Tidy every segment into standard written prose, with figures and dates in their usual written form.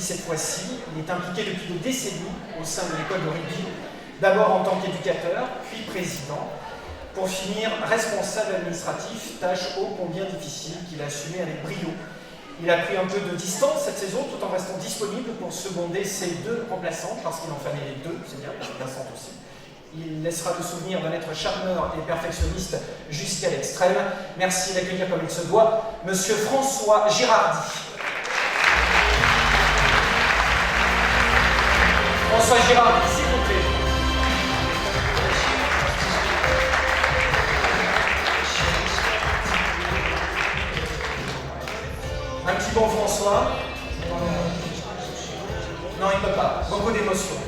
cette fois-ci. Il est impliqué depuis des décennies au sein de l'école de rugby, d'abord en tant qu'éducateur, puis président, pour finir responsable administratif, tâche ô combien difficile qu'il a assumée avec brio. Il a pris un peu de distance cette saison tout en restant disponible pour seconder ses deux remplaçants, parce qu'il en fallait deux, c'est bien, Vincent aussi. Il laissera le souvenir d'un être charmeur et perfectionniste jusqu'à l'extrême. Merci d'accueillir comme il se doit Monsieur François Girardi. François Girardi, s'il vous plaît. Un petit bon François. Non, il ne peut pas. Beaucoup d'émotions.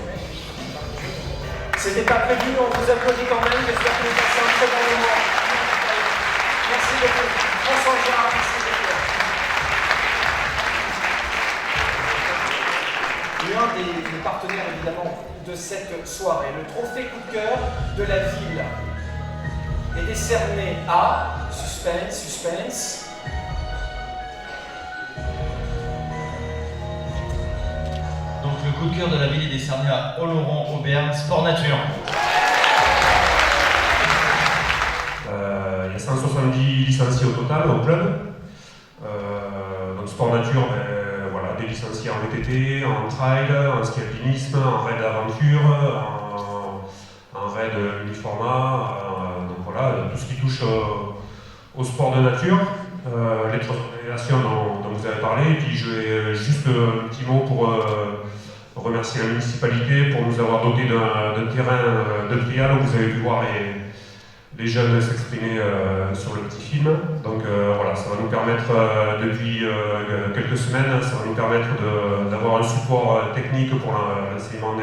C'était pas prévu, on vous applaudit quand même. J'espère que vous passez un très bon moment. Merci beaucoup. François Girard, merci beaucoup. L'un des partenaires évidemment de cette soirée, le trophée coup de cœur de la ville, est décerné à suspense. Donc le coup de cœur de la ville est décerné à Oloron Aubergne Sport Nature. Il y a 170 licenciés au total au club. Donc Sport Nature, voilà, des licenciés en VTT, en trail, en ski alpinisme, en raid d'aventure, en raid uniformat, donc voilà, tout ce qui touche au sport de nature. L'électronisation dont vous avez parlé, et puis je vais juste un petit mot pour remercier la municipalité pour nous avoir doté d'un terrain de trial où vous avez pu voir les jeunes s'exprimer sur le petit film. Donc voilà, ça va nous permettre depuis quelques semaines, ça va nous permettre d'avoir un support technique pour l'enseignement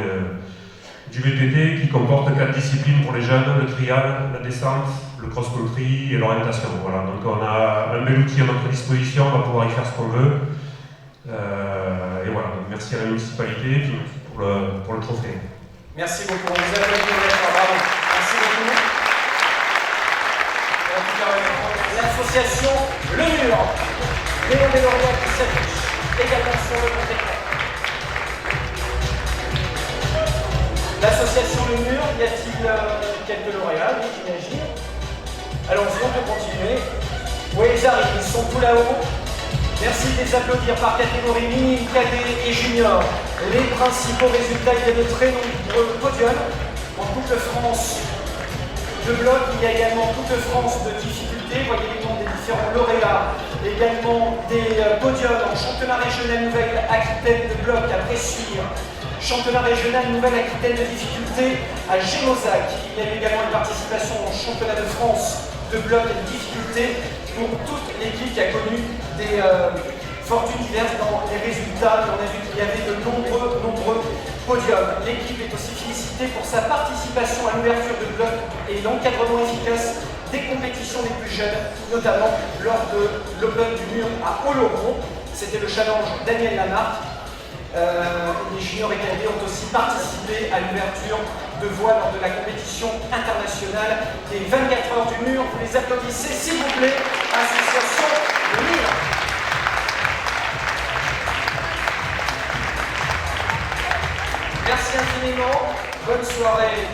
du VTT qui comporte 4 disciplines pour les jeunes, le trial, la descente, le cross-country et l'orientation. Voilà, donc on a un bel outil à notre disposition, on va pouvoir y faire ce qu'on veut. Et voilà, donc merci à la municipalité et puis pour le trophée. Merci beaucoup, on vous applaudit, bravo. Merci beaucoup. L'association Le Mur, Léon Deloria qui s'affiche également sur le compte écran. L'association Le Mur, y a-t-il quelques lauréats, j'imagine? Allons-y, on peut continuer. Oui, ils arrivent, ils sont tout là-haut. Merci de les applaudir par catégorie mini, cadet et junior. Les principaux résultats, il y a de très nombreux podiums. En Coupe de France de bloc, il y a également Coupe de France de difficulté. Voyez les noms des différents lauréats. Également des podiums en championnat régional Nouvelle-Aquitaine de bloc à Bressuire. Championnat régional Nouvelle-Aquitaine de difficulté à Gémozac. Il y a eu également une participation au championnat de France de bloc et de difficulté pour toute l'équipe qui a connu des fortunes diverses dans les résultats. On a vu qu'il y avait de nombreux podiums. L'équipe est aussi félicitée pour sa participation à l'ouverture de bloc et l'encadrement efficace des compétitions les plus jeunes, notamment lors de l'Open du Mur à Oloron. C'était le challenge Daniel Lamarck. Les juniors et cadets ont aussi participé à l'ouverture de voie lors de la compétition internationale des 24 heures du mur. Vous les applaudissez, s'il vous plaît, association Le Mur. Merci infiniment, bonne soirée.